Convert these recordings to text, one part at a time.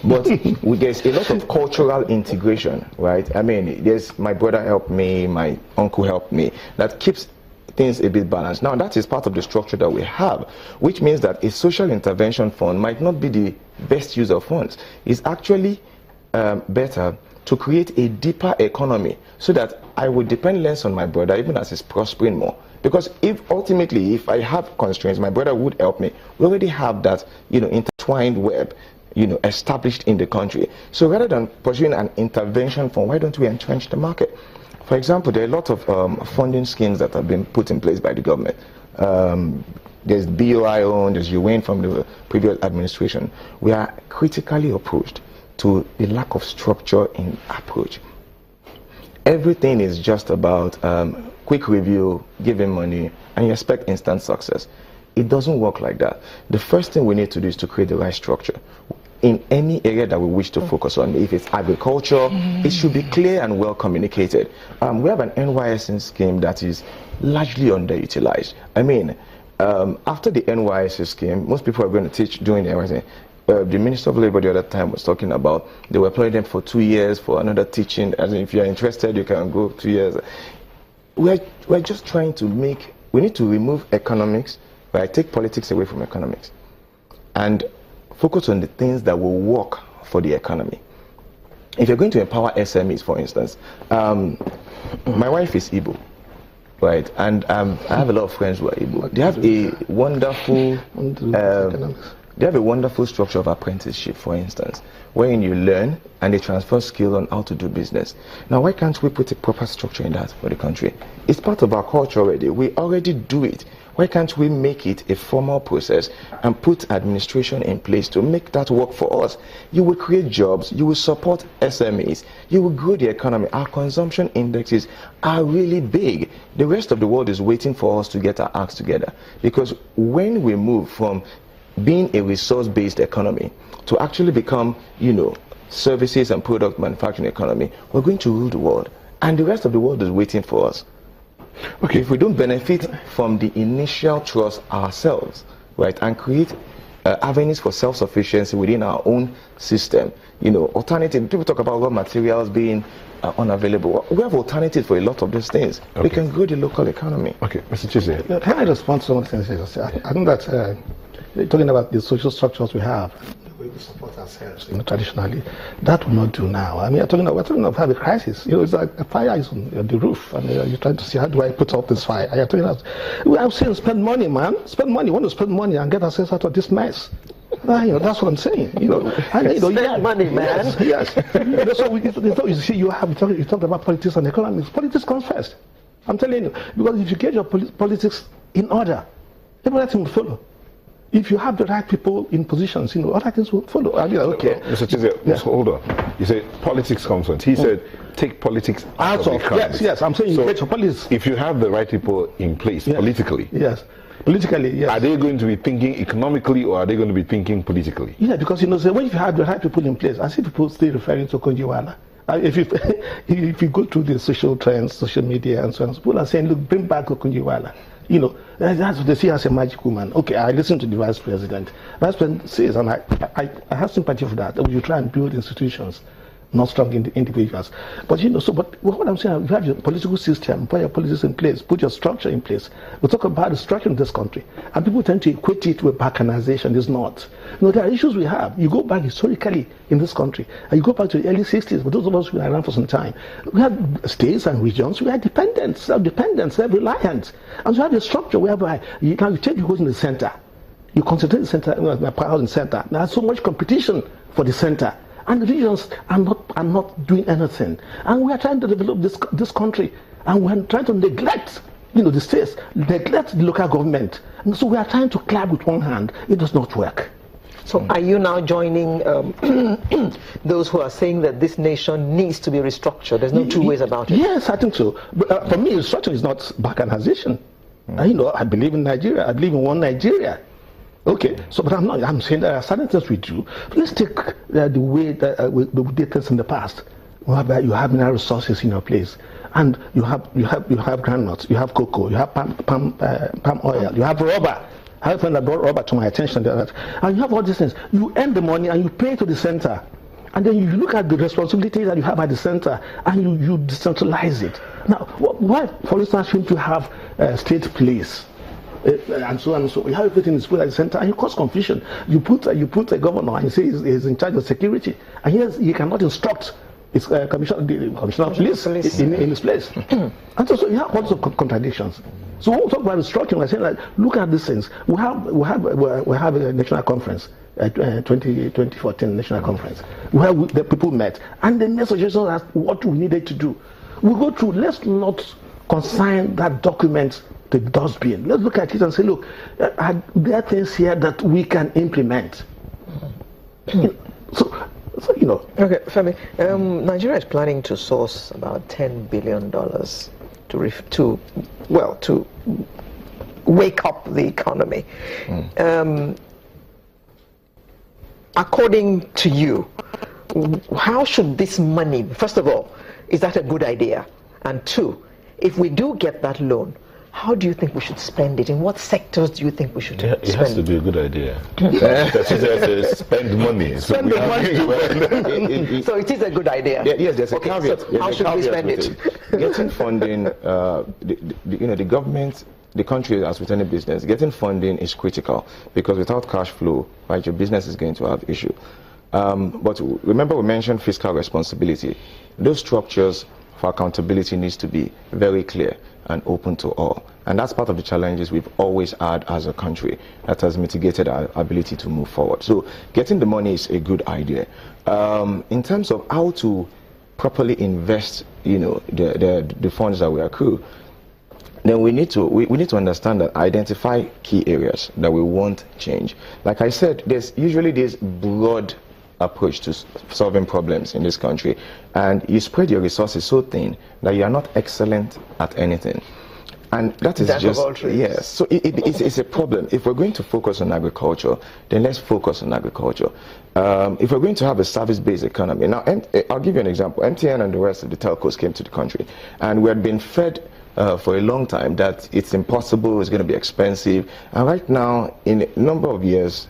But there's a lot of cultural integration, right? I mean, there's my brother helped me, my uncle helped me. That keeps things a bit balanced. Now, that is part of the structure that we have, which means that a social intervention fund might not be the best use of funds. It's actually better to create a deeper economy so that I would depend less on my brother even as he's prospering more. Because if ultimately, if I have constraints, my brother would help me. We already have that, intertwined web, established in the country. So rather than pursuing an intervention fund, why don't we entrench the market? For example, there are a lot of funding schemes that have been put in place by the government. There's BOI, there's UWAIN from the previous administration. We are critically approached to the lack of structure in approach. Everything is just about quick review, giving money, and you expect instant success. It doesn't work like that. The first thing we need to do is to create the right structure. In any area that we wish to focus on, if it's agriculture, it should be clear and well communicated. We have an NYSC scheme that is largely underutilized. I mean, after the NYSC scheme, most people are going to teach doing everything. The Minister of Labor the other time was talking about they were employing them for 2 years for another teaching. As in, if you're interested, you can go 2 years. We're just trying to we need to remove economics, right? Take politics away from economics, and focus on the things that will work for the economy. If you're going to empower SMEs, for instance, my wife is Igbo, right? And I have a lot of friends who are Igbo. They have a wonderful they have a wonderful structure of apprenticeship, for instance, wherein you learn and they transfer skill on how to do business. Now, why can't we put a proper structure in that for the country? It's part of our culture already. We already do it. Why can't we make it a formal process and put administration in place to make that work for us? You will create jobs, you will support SMEs, you will grow the economy. Our consumption indexes are really big. The rest of the world is waiting for us to get our acts together. Because when we move from being a resource-based economy to actually become, services and product manufacturing economy, we're going to rule the world. And the rest of the world is waiting for us. Okay, if we don't benefit from the initial trust ourselves, right, and create avenues for self-sufficiency within our own system, alternative, people talk about raw materials being unavailable. We have alternatives for a lot of these things. Okay. We can grow the local economy. Okay, Mr. Chise. Can I respond to some of the things? I think that talking about the social structures we have, the way we support ourselves, traditionally, that will not do now. I mean, we're talking about a crisis. It's like a fire is on the roof, and you're trying to see how do I put out this fire. You're talking about, we have seen spend money, man. Spend money. We want to spend money and get ourselves out of this mess. That's what I'm saying. Spend money, man. Yes. So you see, you talked about politics and economics. Politics comes first. I'm telling you, because if you get your politics in order, everything will follow. If you have the right people in positions, other things will follow. I mean, okay. Mr. Chise, hold on. You said politics comes first. He said take politics out of the crisis. Yes, I'm saying you get your politics. If you have the right people in place politically. Yes. Politically, yes. Are they going to be thinking economically or are they going to be thinking politically? Yeah, because when you have the right people in place, I see people still referring to Konjiwala. If you go through the social trends, social media and so on, people are saying, look, bring back Konjiwala. That's what they see as a magic woman. Okay, I listen to the vice president. Vice president says, and I have sympathy for that you try and build institutions, not strong individuals. But what I'm saying, you have your political system, put your politics in place, put your structure in place. We talk about the structure in this country, and people tend to equate it with balkanization. It's not. There are issues we have. You go back historically in this country, and you go back to the early 60s, but those of us who are around for some time, we had states and regions, we had dependent, self-dependent, self-reliant. And so you have a structure whereby you take who's in the center, you concentrate the center, power in the center. There's so much competition for the center. And the regions are not doing anything. And we are trying to develop this country, and we are trying to neglect, the states, neglect the local government. And so we are trying to clap with one hand. It does not work. So are you now joining those who are saying that this nation needs to be restructured? There's no two ways about it. Yes, I think so. But for me, restructuring is not balkanization. I believe in Nigeria. I believe in one Nigeria. Okay, but I'm saying there are certain things we do. Let's take the way that we did things in the past. You have mineral resources in your place, and you have groundnuts, you have cocoa, you have palm oil, you have rubber. I have a friend that brought Robert to my attention that, and you have all these things. You earn the money and you pay to the center. And then you look at the responsibility that you have at the center and you decentralize it. Now, why, for instance, shouldn't you have state police? And so on and so. You have everything is put at the center, and you cause confusion. You put a governor and you say he's in charge of security, and he cannot instruct his commissioner of police in his place. And so you have lots of contradictions. So when we talk about restructuring, we're saying like, look at these things. We have a national conference. 2014 national conference where the people met and they made suggestions as what we needed to do. We go through, let's not consign that document to the dustbin. Let's look at it and say, look, there are things here that we can implement. So you know. Okay, Femi, Nigeria is planning to source about $10 billion to wake up the economy. According to you, how should this money, first of all, is that a good idea? And two, if we do get that loan, how do you think we should spend it? In what sectors do you think we should spend it? It has to be a good idea. Spend money. Spend the money. So it is a good idea. Yes, there's a caveat. So how should we spend it? Getting funding, the government, the country, as with any business, getting funding is critical because without cash flow, right, your business is going to have issue. But remember, we mentioned fiscal responsibility. Those structures for accountability needs to be very clear and open to all. And that's part of the challenges we've always had as a country that has mitigated our ability to move forward. So getting the money is a good idea. In terms of how to properly invest, the funds that we accrue, then we need to understand that, identify key areas that we want change. Like I said, there's usually this broad approach to solving problems in this country, and you spread your resources so thin that you are not excellent at anything. And that is yes. So it's a problem. If we're going to focus on agriculture, then let's focus on agriculture. If we're going to have a service-based economy, now I'll give you an example. MTN and the rest of the telcos came to the country, and we had been fed for a long time that it's impossible, it's going to be expensive, and right now, in a number of years,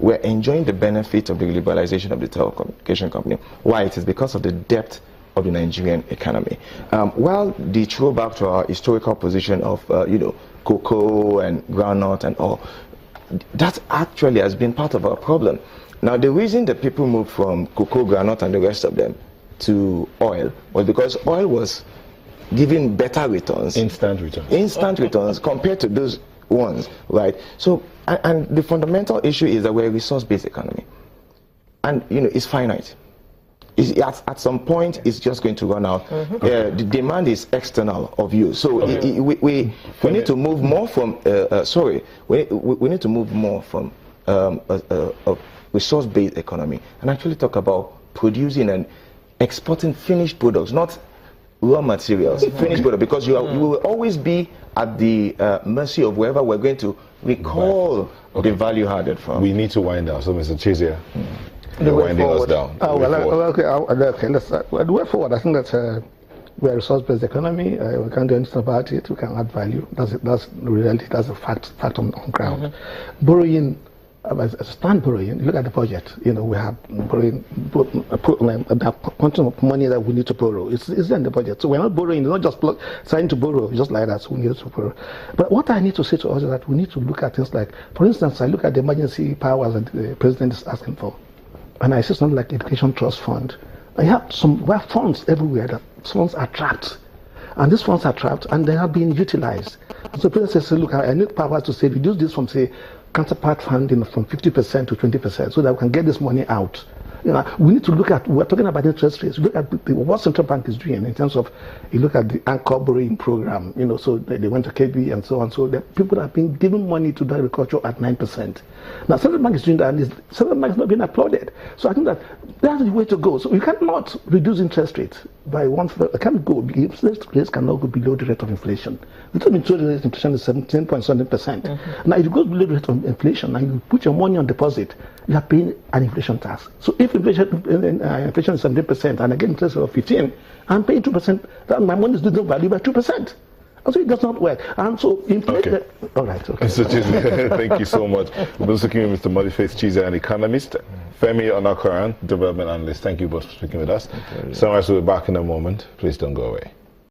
we're enjoying the benefit of the liberalization of the telecommunication company. Why? It is because of the depth of the Nigerian economy. While the throwback to our historical position of cocoa and groundnut and all, that actually has been part of our problem. Now, the reason that people moved from cocoa, groundnut, and the rest of them to oil was because oil was giving better returns. Instant returns compared to those ones, right? So, and the fundamental issue is that we're a resource-based economy. And, it's finite. At some point, it's just going to run out. The demand is external of you. So we need to move more from, we need to move more from a resource-based economy and actually talk about producing and exporting finished products, not raw materials, finished product, because you will always be at the mercy of wherever we're going to recall the value added from. We need to wind down. So, Mr. Chizia, you're winding us down. Let's the way forward. I think that we're a resource-based economy. We can't do anything about it. We can add value. That's the reality. That's a fact on ground. Borrowing. As stand borrowing, look at the budget. We have borrowing, the quantum of money that we need to borrow. It's in the budget. So we're not borrowing. It's not just trying to borrow just like that. So we need to borrow. But what I need to say to us is that we need to look at things like, for instance, I look at the emergency powers that the president is asking for, and I see something like Education Trust Fund. I have funds everywhere that funds are trapped. And these funds are trapped and they are being utilized. So the president says, look, I need powers to say, reduce this from, say, counterpart funding from 50% to 20% so that we can get this money out. We need to look at, we're talking about interest rates, look at what central bank is doing in terms of, you look at the anchor borrowing program, so they went to KB and so on. So the people have been giving money to the agriculture at 9%. Now, central bank is doing that, and central bank is not being applauded. So I think that that's the way to go. So you cannot reduce interest rates by it can't go, interest rates cannot go below the rate of inflation. The rate of inflation is 17.7%. Now, if you go below the rate of inflation and you put your money on deposit, you are paying an inflation tax. So if inflation is 17% and I get interest of 15%, I'm paying 2%. That my money is losing value by 2%. And so it does not work. And so, all right, okay. Mr. Chize, thank you so much. We've been speaking with Mr. Boniface Chize, an economist, Femi Onakaran, development analyst. Thank you both for speaking with us. Sunrise will be back in a moment. Please don't go away.